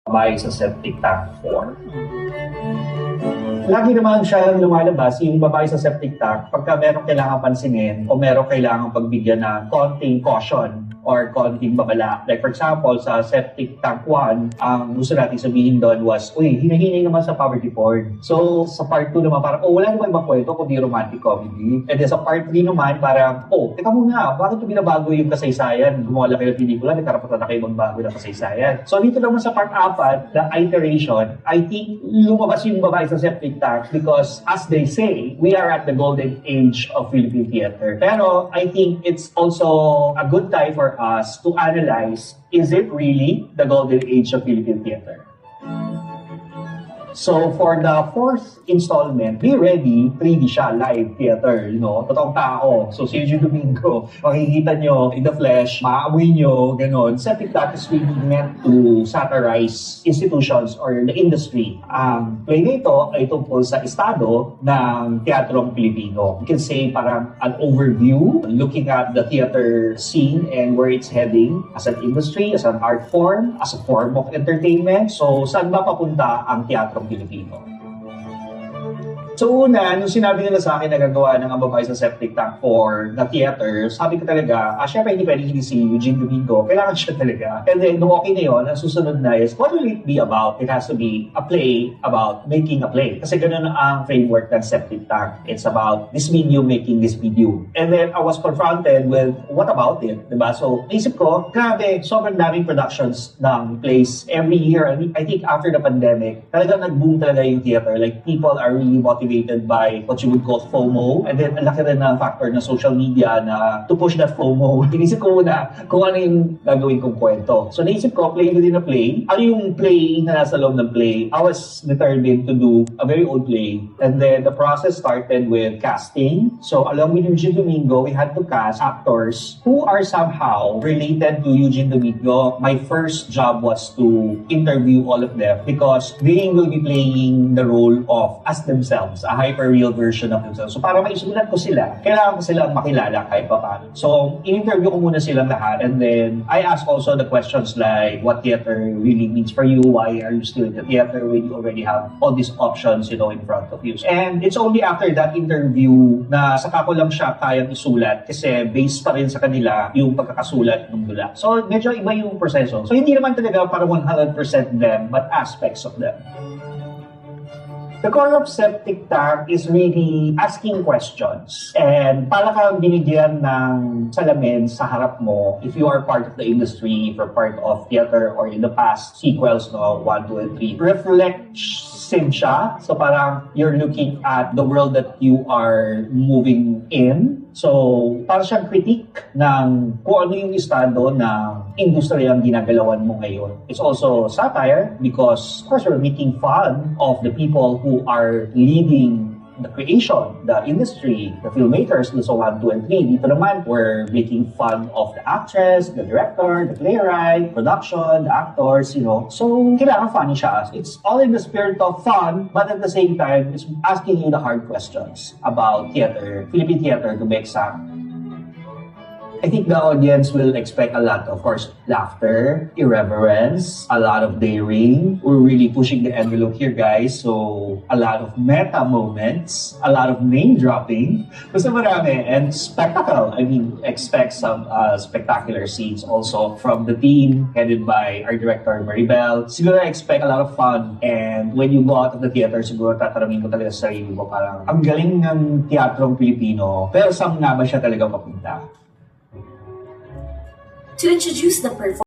babae sa septic tank 4. Lagi naman siya lumalabas, yung babae sa septic tank, pagka meron kailangan pansinin o meron kailangan pagbigyan ng konting caution or konting babala. Like for example, sa septic tank 1, ang gusto natin sabihin doon was, uy, hinahinay naman sa poverty porn. So, sa part 2 naman, parang, wala naman ibang kwento kundi romantic comedy. And then sa part 3 naman, parang, teka muna, bakit ito binabago yung kasaysayan? Gumawa lang kayo ng pelikula, may karapatan na kayo magbago ng kasaysayan. So, dito naman sa part 4, the iteration, I think lumabas yung babae sa septic tank because, as they say, we are at the golden age of Philippine theater. Pero, I think it's also a good time for us to analyze, is it really the golden age of Philippine theater? So, for the 4th installment, Be Ready, 3D siya, live theater, totoong tao. So, si Eugene Domingo, makikita nyo in the flesh, maaamoy nyo, ganon. Septic Tank is really meant to satirize institutions or the industry. Ang play na ito ay tungkol sa estado ng teatrong Pilipino. You can say parang an overview, looking at the theater scene and where it's heading as an industry, as an art form, as a form of entertainment. So, saan ba papunta ang teatro Pilipino? So una, nung sinabi nila sa akin na gagawa ng ang babae sa septic tank for the theater, sabi ko talaga, syempre hindi pwede hindi si Eugene Domingo, kailangan siya talaga. And then, nung okay na yun, ang susunod na is, what will it be about? It has to be a play about making a play. Kasi ganun ang framework ng septic tank. It's about this medium making this medium. And then, I was confronted with, what about it? Diba? So, naisip ko, grabe, sobrang daming productions ng plays every year. I think after the pandemic, talagang nag-boom talaga yung theater. Like, people are really motivated by what you would call FOMO. And then, ang laki rin na factor na social media na to push that FOMO. Inisip ko muna kung ano yung gagawin kong kwento. So, naisip ko, play within a play. Ano yung play na nasa loob ng play? I was determined to do a very old play. And then, the process started with casting. So, along with Eugene Domingo, we had to cast actors who are somehow related to Eugene Domingo. My first job was to interview all of them because they will be playing the role of as themselves, a hyper-real version of themselves. So para maisulat ko sila, kailangan ko silang makilala kahit pa paano. So, in-interview ko muna silang lahat and then I asked also the questions like what theater really means for you, why are you still in the theater when you already have all these options, in front of you. And it's only after that interview na saka ko lang siya kayang isulat kasi based pa rin sa kanila yung pagkakasulat ng dula. So, medyo iba yung proseso. So, hindi naman talaga para 100% them, but aspects of them. The core of septic tank is really asking questions. And para kang binigyan ng salamin sa harap mo if you are part of the industry, if you're part of theater or in the past sequels, 1, 2, and 3. Reflection siya. So parang you're looking at the world that you are moving in. So, para siyang critique ng kung ano yung estado ng industriya ang ginagalawan mo ngayon. It's also satire because, of course, we're making fun of the people who are leading the creation, the industry, the filmmakers, so 1, 2, and 3. Dito naman, we're making fun of the actress, the director, the playwright, production, the actors, So, kailangan funny siya. It's all in the spirit of fun, but at the same time, it's asking you the hard questions about theater, Philippine theater to be exact. I think the audience will expect a lot, of course, laughter, irreverence, a lot of daring. We're really pushing the envelope here, guys. So, a lot of meta moments, a lot of name dropping. Basta marami. And spectacle. I mean, expect some spectacular scenes also from the team headed by our director, Maribel. Siguro expect a lot of fun. And when you go out of the theater, siguro tataramin mo talaga sa sarili mo. Parang, ang galing ng teatrong Pilipino. Pero saan nga ba siya talaga mapunta? To introduce the performance